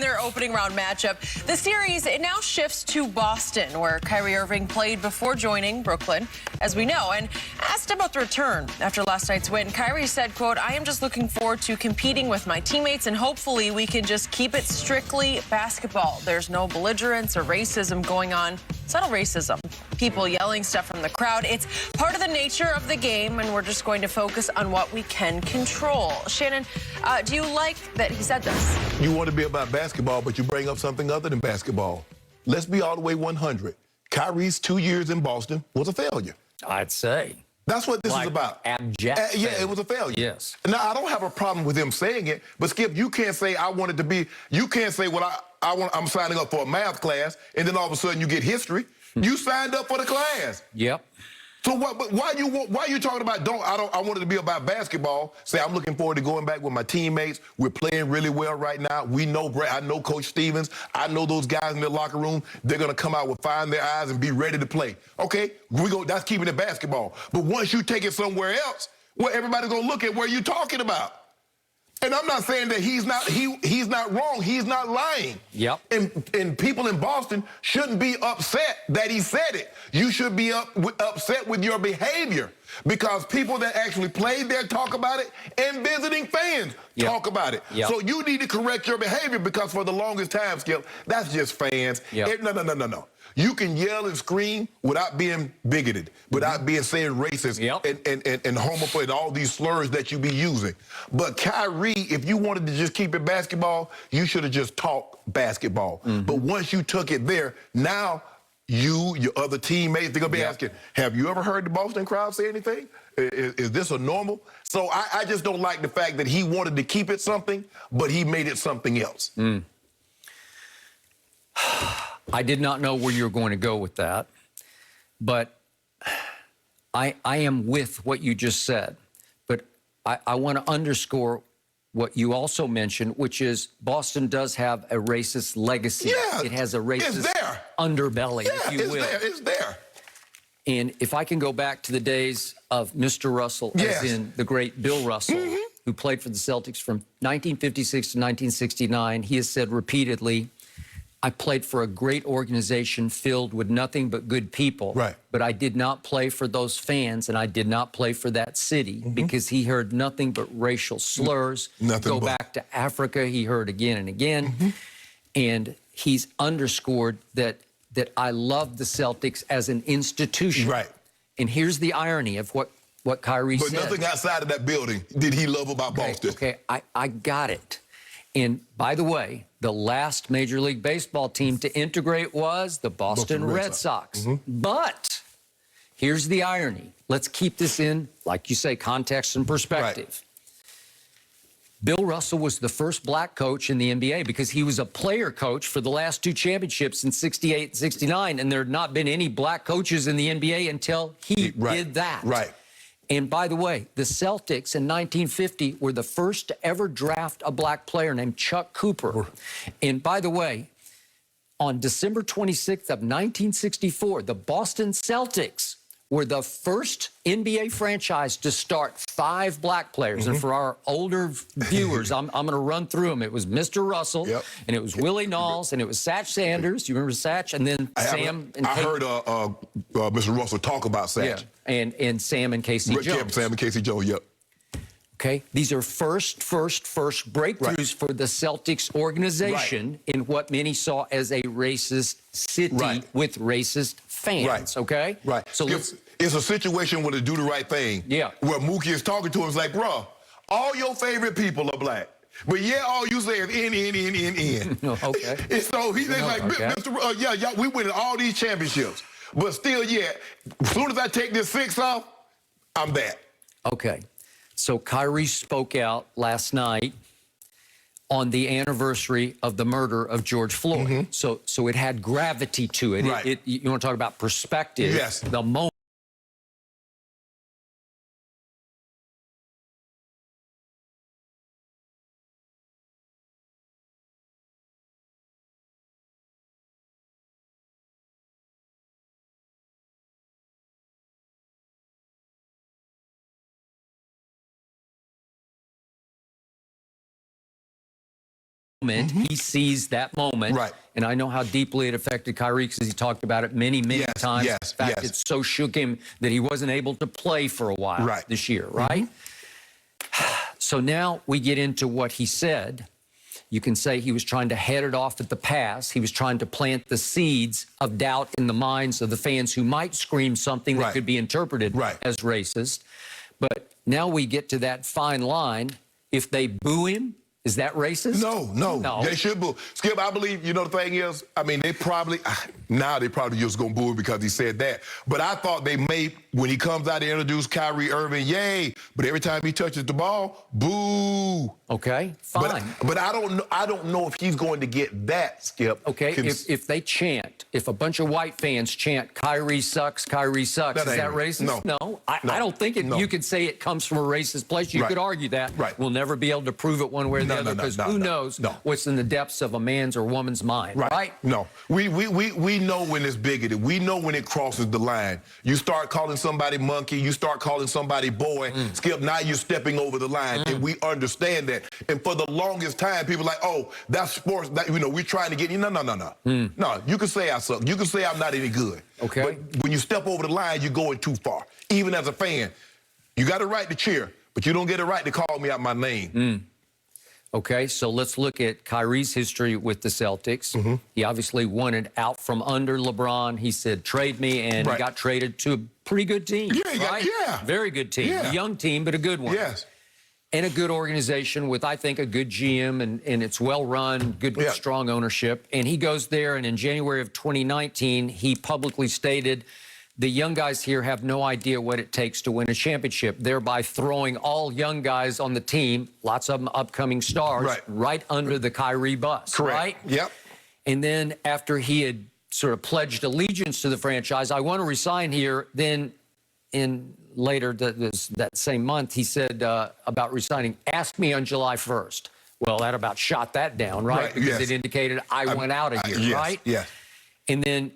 their opening round matchup. The series, it now shifts to Boston, where Kyrie Irving played before joining Brooklyn, as we know. And asked about the return after last night's win, Kyrie said, quote, "I am just looking forward to competing with my teammates, and hopefully we can just keep it strictly basketball. There's no belligerence or racism going on." Subtle racism. People yelling stuff from the crowd. It's part of the nature of the game, and we're just going to focus on what we can control. Shannon, do you like that he said this? You want to be about basketball, but you bring up something other than basketball. Let's be all the way 100. Kyrie's 2 years in Boston was a failure. I'd say. That's what this is about. Abject. Yeah, it was a failure. Yes. Now, I don't have a problem with him saying it, but Skip, you can't say I wanted to be, you can't say, well, I'm signing up for a math class, and then all of a sudden you get history. You signed up for the class. Yep. So what? But why are you talking about? I wanted to be about basketball. Say I'm looking forward to going back with my teammates. We're playing really well right now. We know I know Coach Stevens. I know those guys in the locker room. They're gonna come out with fire in their eyes and be ready to play. Okay, that's keeping it basketball. But once you take it somewhere else, well, everybody's gonna look at where you're talking about. And I'm not saying that he's not wrong. He's not lying. Yep. And people in Boston shouldn't be upset that he said it. You should be upset with your behavior, because people that actually played there talk about it, and visiting fans talk about it. Yep. So you need to correct your behavior, because for the longest time, Skip, that's just fans. Yep. No. You can yell and scream without being bigoted, without being saying racist and homophobic, and all these slurs that you be using. But Kyrie, if you wanted to just keep it basketball, you should have just talked basketball. But once you took it there, now your other teammates, they're going to be asking, have you ever heard the Boston crowd say anything? Is this a normal? So I just don't like the fact that he wanted to keep it something, but he made it something else. I did not know where you were going to go with that, but I am with what you just said. But I want to underscore what you also mentioned, which is Boston does have a racist legacy. Yeah, it has a racist underbelly, if you will. It's there. And if I can go back to the days of Mr. Russell, as in the great Bill Russell, who played for the Celtics from 1956 to 1969, he has said repeatedly, I played for a great organization filled with nothing but good people. Right. But I did not play for those fans, and I did not play for that city, because he heard nothing but racial slurs. Go back to Africa, he heard again and again. And he's underscored that I love the Celtics as an institution. Right. And here's the irony of what Kyrie said. But nothing outside of that building did he love about Boston. Okay, I got it. And by the way, the last Major League Baseball team to integrate was the Boston Red Sox. But here's the irony. Let's keep this in, like you say, context and perspective. Bill Russell was the first black coach in the NBA, because he was a player coach for the last 2 championships in 68 and 69, and there had not been any black coaches in the NBA until he did that. Right. And by the way, the Celtics in 1950 were the first to ever draft a black player named Chuck Cooper. And by the way, on December 26th of 1964, the Boston Celtics were the first NBA franchise to start 5 black players. And for our older viewers, I'm going to run through them. It was Mr. Russell, and it was Willie Knowles, and it was Satch Sanders. Do you remember Satch? And then Sam and I heard Mr. Russell talk about Satch. And Sam and Casey Jones. Sam and Casey Jones, Okay, these are first breakthroughs for the Celtics organization in what many saw as a racist city with racist fans. Okay, So it's a situation where they do the right thing. Where Mookie is talking to him, it's like, bro, all your favorite people are black, but all you say is N. Okay. And so he's like, Mr. We winning all these championships, but still, as soon as I take this 6 off, I'm that. Okay. So Kyrie spoke out last night on the anniversary of the murder of George Floyd. So it had gravity to it. You want to talk about perspective? The moment. he sees that moment. Right. And I know how deeply it affected Kyrie because he talked about it many, many times. In fact, it so shook him that he wasn't able to play for a while this year, right? So now we get into what he said. You can say he was trying to head it off at the pass. He was trying to plant the seeds of doubt in the minds of the fans who might scream something that could be interpreted as racist. But now we get to that fine line. If they boo him, is that racist? No. They should boo. Skip, I believe, you know, the thing is, I mean, now they probably just going to boo him because he said that. But I thought they may, when he comes out to introduce Kyrie Irving, yay. But every time he touches the ball, boo. Okay, fine. But I don't know if he's going to get that, Skip. Okay, if they chant, if a bunch of white fans chant, Kyrie sucks, is that racist? No. I don't think it. You could say it comes from a racist place. You could argue that. We'll never be able to prove it one way or the other because who knows what's in the depths of a man's or woman's mind, right? No. We know when it's bigoted. We know when it crosses the line. You start calling somebody monkey, you start calling somebody boy, Skip, now you're stepping over the line, and we understand that. And for the longest time, people are like, oh, that's sports. We're trying to get you. No. No, you can say I suck. You can say I'm not any good. Okay. But when you step over the line, you're going too far. Even as a fan, you got a right to cheer, but you don't get a right to call me out my name. Okay, so let's look at Kyrie's history with the Celtics. He obviously wanted out from under LeBron. He said, trade me, and he got traded to a pretty good team. Very good team. A young team, but a good one. Yes. And a good organization with, I think, a good GM, and it's well-run, good, strong ownership. And he goes there, and in January of 2019, he publicly stated, the young guys here have no idea what it takes to win a championship, thereby throwing all young guys on the team, lots of them upcoming stars, right under the Kyrie bus. Right? Yep. And then after he had sort of pledged allegiance to the franchise, I want to resign here, then later that same month, he said about resigning, ask me on July 1st. Well, that about shot that down, right? Because it indicated I went out of here, right? Yeah. And then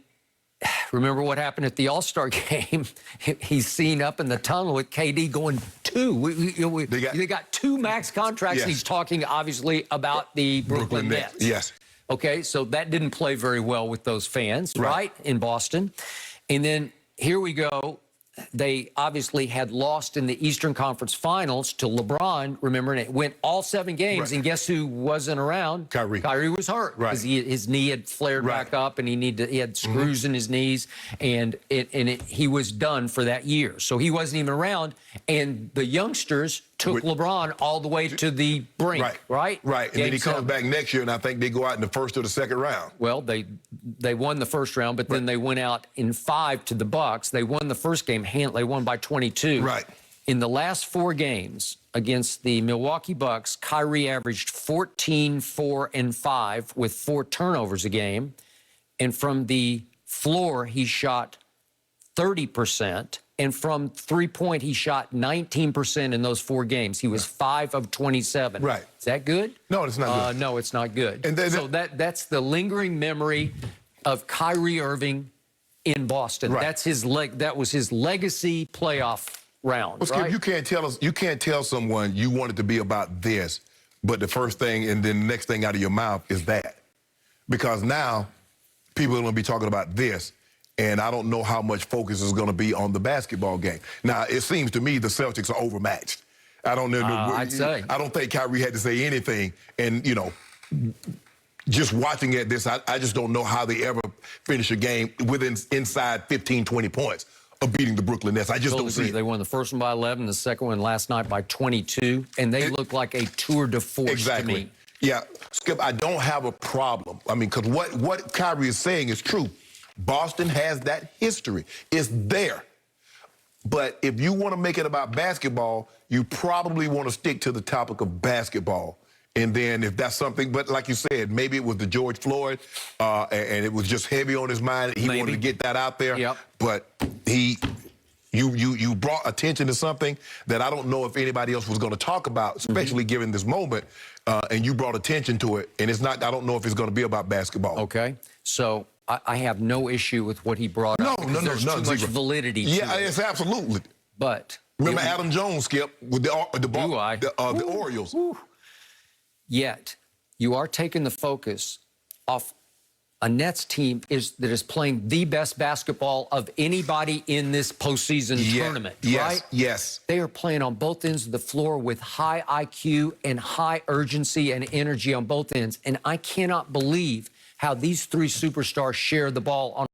remember what happened at the All-Star game? He's seen up in the tunnel with KD going they got two max contracts. And he's talking, obviously, about the Brooklyn Nets. Yes. Okay, so that didn't play very well with those fans, right, in Boston. And then here we go. They obviously had lost in the Eastern Conference Finals to LeBron, remember, and it went all 7 games. And guess who wasn't around? Kyrie. Kyrie was hurt because his knee had flared back up, and he had screws in his knees, and he was done for that year. So he wasn't even around, and the youngsters took LeBron all the way to the brink, right? And then he comes back next year, and I think they go out in the first or the second round. Well, they won the first round, but then they went out in 5 to the Bucks. They won the first game. They won by 22. In the last 4 games against the Milwaukee Bucks, Kyrie averaged 14, 4, and 5 with 4 turnovers a game. And from the floor, he shot 30%. And from three-point, he shot 19% in those 4 games. He was 5 of 27. Is that good? No, it's not good. No, it's not good. And so that's the lingering memory of Kyrie Irving in Boston. That's that was his legacy playoff round. Well, Skip, you can't tell someone you want it to be about this, but the first thing and then the next thing out of your mouth is that. Because now people are going to be talking about this. And I don't know how much focus is going to be on the basketball game. Now, it seems to me the Celtics are overmatched. I don't know. I'd say. I don't think Kyrie had to say anything. And, just watching at this, I just don't know how they ever finish a game inside 15, 20 points of beating the Brooklyn Nets. I just don't see it. They won the first one by 11, the second one last night by 22, and they look like a tour de force to me. Yeah, Skip, I don't have a problem. I mean, because what Kyrie is saying is true. Boston has that history. It's there. But if you want to make it about basketball, you probably want to stick to the topic of basketball. And then if that's something, but like you said, maybe it was the George Floyd, and it was just heavy on his mind. He wanted to get that out there. But you brought attention to something that I don't know if anybody else was going to talk about, especially given this moment. And you brought attention to it. And it's not, I don't know if it's going to be about basketball. Okay. So I have no issue with what he brought up. No, there's too much validity to it. Yeah, it's absolutely. But remember Adam Jones, Skip, with the Orioles. Yet, you are taking the focus off a Nets team that is playing the best basketball of anybody in this postseason tournament, right? Yes. They are playing on both ends of the floor with high IQ and high urgency and energy on both ends. And I cannot believe how these three superstars share the ball on